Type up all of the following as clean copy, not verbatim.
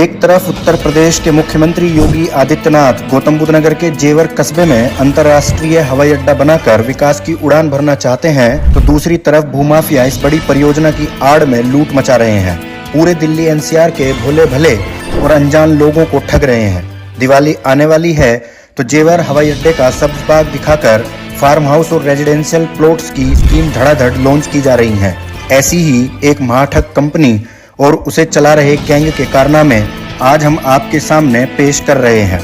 एक तरफ उत्तर प्रदेश के मुख्यमंत्री योगी आदित्यनाथ गौतम बुद्ध नगर के जेवर कस्बे में अंतर्राष्ट्रीय हवाई अड्डा बनाकर विकास की उड़ान भरना चाहते हैं, तो दूसरी तरफ भूमाफिया इस बड़ी परियोजना की आड़ में लूट मचा रहे हैं। पूरे दिल्ली एनसीआर के भोले भले और अनजान लोगों को ठग रहे हैं। दिवाली आने वाली है तो जेवर हवाई अड्डे का सब्ज बाग दिखाकर फार्म हाउस और रेजिडेंशियल प्लॉट्स की स्कीम धड़ाधड़ लॉन्च की जा रही है। ऐसी ही एक महाठग कंपनी और उसे चला रहे गैंग के कारनामे आज हम आपके सामने पेश कर रहे हैं।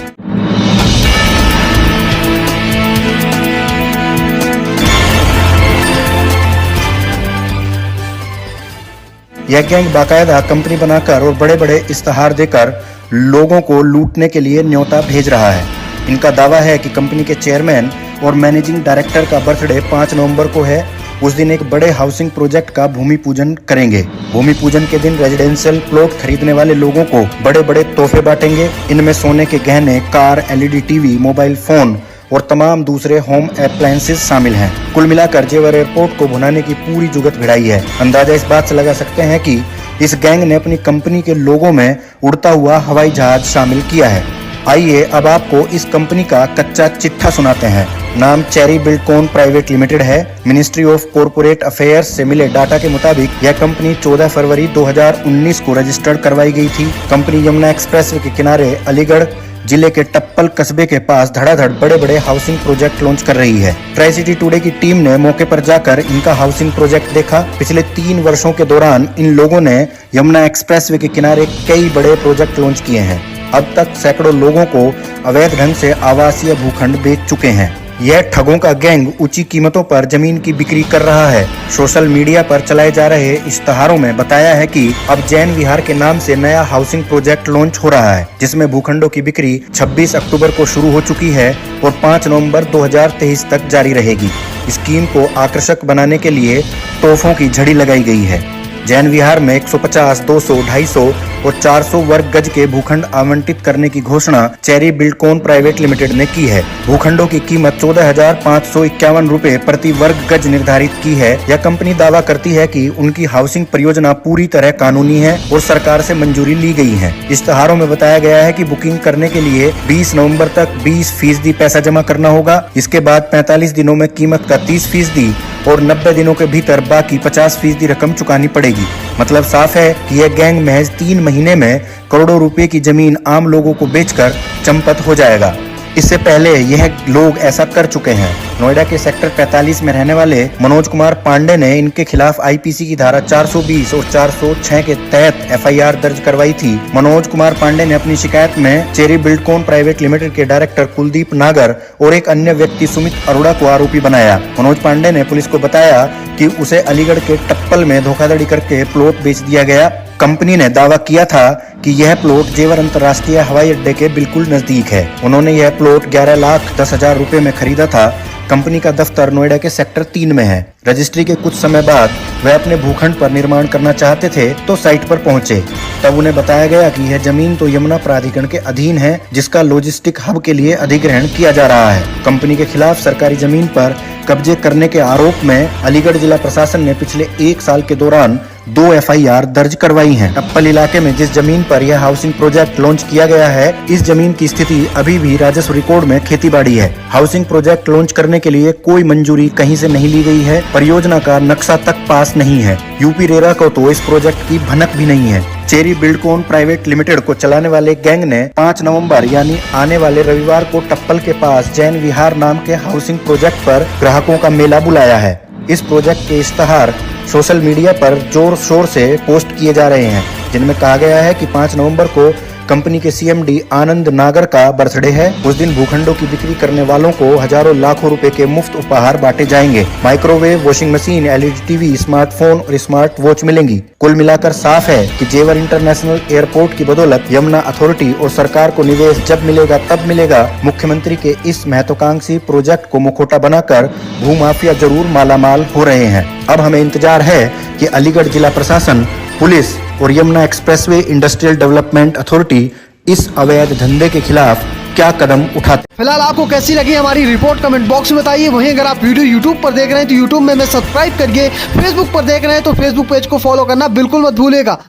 यह गैंग बाकायदा कंपनी बनाकर और बड़े बड़े इश्तहार देकर लोगों को लूटने के लिए न्योता भेज रहा है। इनका दावा है कि कंपनी के चेयरमैन और मैनेजिंग डायरेक्टर का बर्थडे 5 नवंबर को है। उस दिन एक बड़े हाउसिंग प्रोजेक्ट का भूमि पूजन करेंगे। भूमि पूजन के दिन रेजिडेंशियल प्लॉट खरीदने वाले लोगों को बड़े बड़े तोहफे बांटेंगे। इनमें सोने के गहने, car, LED TV, mobile phone और तमाम दूसरे होम अप्लायंसेस शामिल हैं। कुल मिलाकर जेवर एयरपोर्ट को भुनाने की पूरी जुगत भिड़ाई है। अंदाजा इस बात से लगा सकते हैं कि इस गैंग ने अपनी कंपनी के लोगों में उड़ता हुआ हवाई जहाज शामिल किया है। आइए अब आपको इस कंपनी का कच्चा चिट्ठा सुनाते हैं। नाम चेरी बिल्डकॉन प्राइवेट लिमिटेड है। मिनिस्ट्री ऑफ कॉर्पोरेट अफेयर्स से मिले डाटा के मुताबिक यह कंपनी 14 फरवरी 2019 को रजिस्टर्ड करवाई गई थी। कंपनी यमुना एक्सप्रेसवे के किनारे अलीगढ़ जिले के टप्पल कस्बे के पास धड़ाधड़ बड़े बड़े हाउसिंग प्रोजेक्ट लॉन्च कर रही है। ट्राई सिटी टुडे की टीम ने मौके पर जाकर इनका हाउसिंग प्रोजेक्ट देखा। पिछले 3 वर्षों के दौरान इन लोगों ने यमुना एक्सप्रेसवे के किनारे कई बड़े प्रोजेक्ट लॉन्च किए हैं। अब तक सैकड़ों लोगों को अवैध ढंग से आवासीय भूखंड बेच चुके हैं। यह ठगों का गैंग ऊंची कीमतों पर जमीन की बिक्री कर रहा है। सोशल मीडिया पर चलाए जा रहे इश्तहारों में बताया है कि अब जैन विहार के नाम से नया हाउसिंग प्रोजेक्ट लॉन्च हो रहा है, जिसमें भूखंडों की बिक्री 26 अक्टूबर को शुरू हो चुकी है और 5 नवंबर 2023 तक जारी रहेगी। स्कीम को आकर्षक बनाने के लिए तोहफों की झड़ी लगाई गई है। जैन विहार में 150, 200, 250 और 400 वर्ग गज के भूखंड आवंटित करने की घोषणा चेरी बिल्डकॉन प्राइवेट लिमिटेड ने की है। भूखंडों की कीमत 14,551 रुपए प्रति वर्ग गज निर्धारित की है। यह कंपनी दावा करती है कि उनकी हाउसिंग परियोजना पूरी तरह कानूनी है और सरकार से मंजूरी ली गई है। इश्तहारों में बताया गया है कि बुकिंग करने के लिए 20 नवंबर तक 20% पैसा जमा करना होगा। इसके बाद 45 दिनों में कीमत का 30% और 90 दिनों के भीतर बाकी 50% रकम चुकानी पड़ेगी। मतलब साफ है कि यह गैंग महज 3 महीने में करोड़ों रुपए की जमीन आम लोगों को बेचकर चंपत हो जाएगा। इससे पहले यह लोग ऐसा कर चुके हैं। नोएडा के सेक्टर 45 में रहने वाले मनोज कुमार पांडे ने इनके खिलाफ आईपीसी की धारा 420 और 406 के तहत एफआईआर दर्ज करवाई थी। मनोज कुमार पांडे ने अपनी शिकायत में चेरी बिल्डकॉन प्राइवेट लिमिटेड के डायरेक्टर कुलदीप नागर और एक अन्य व्यक्ति सुमित अरोड़ा को आरोपी बनाया। मनोज पांडे ने पुलिस को बताया कि उसे अलीगढ़ के टप्पल में धोखाधड़ी करके प्लॉट बेच दिया गया। कंपनी ने दावा किया था कि यह प्लॉट जेवर अंतर्राष्ट्रीय हवाई अड्डे के बिल्कुल नजदीक है। उन्होंने यह प्लॉट 11,10,000 रुपए में खरीदा था। कंपनी का दफ्तर नोएडा के सेक्टर 3 में है। रजिस्ट्री के कुछ समय बाद वह अपने भूखंड पर निर्माण करना चाहते थे तो साइट पर पहुंचे। तब उन्हें बताया गया कि यह जमीन तो यमुना प्राधिकरण के अधीन है, जिसका लॉजिस्टिक हब के लिए अधिग्रहण किया जा रहा है। कंपनी के खिलाफ सरकारी जमीन पर कब्जे करने के आरोप में अलीगढ़ जिला प्रशासन ने पिछले 1 साल के दौरान 2 एफआईआर दर्ज करवाई हैं। टप्पल इलाके में जिस जमीन पर यह हाउसिंग प्रोजेक्ट लॉन्च किया गया है, इस जमीन की स्थिति अभी भी राजस्व रिकॉर्ड में खेतीबाड़ी है। हाउसिंग प्रोजेक्ट लॉन्च करने के लिए कोई मंजूरी कहीं से नहीं ली गई है। परियोजना का नक्शा तक पास नहीं है। यूपी रेरा को तो इस प्रोजेक्ट की भनक भी नहीं है। चेरी बिल्डकॉन प्राइवेट लिमिटेड को चलाने वाले गैंग ने 5 नवंबर यानी आने वाले रविवार को टप्पल के पास जैन विहार नाम के हाउसिंग प्रोजेक्ट पर ग्राहकों का मेला बुलाया है। इस प्रोजेक्ट के इश्तहार सोशल मीडिया पर जोर शोर से पोस्ट किए जा रहे हैं, जिनमें कहा गया है कि 5 नवंबर को कंपनी के सीएमडी आनंद नागर का बर्थडे है। उस दिन भूखंडों की बिक्री करने वालों को हजारों लाखों रुपए के मुफ्त उपहार बांटे जाएंगे। Microwave, washing machine, LED TV, smartphone और स्मार्ट वॉच मिलेंगी। कुल मिलाकर साफ है कि जेवर इंटरनेशनल एयरपोर्ट की बदौलत यमुना अथॉरिटी और सरकार को निवेश जब मिलेगा तब मिलेगा। मुख्यमंत्री के इस महत्वाकांक्षी प्रोजेक्ट को मुखौटा बनाकर भूमाफिया जरूर मालामाल हो रहे हैं। अब हमें इंतजार है कि अलीगढ़ जिला प्रशासन, पुलिस और Yamuna expressway industrial development authority इस अवैध धंधे के खिलाफ क्या कदम उठाते। फिलहाल आपको कैसी लगी हमारी रिपोर्ट कमेंट बॉक्स में बताइए। वहीं अगर आप वीडियो यूट्यूब पर देख रहे हैं तो यूट्यूब में सब्सक्राइब करिए। फेसबुक पर देख रहे हैं तो फेसबुक पेज को फॉलो करना बिल्कुल मत भूलिएगा।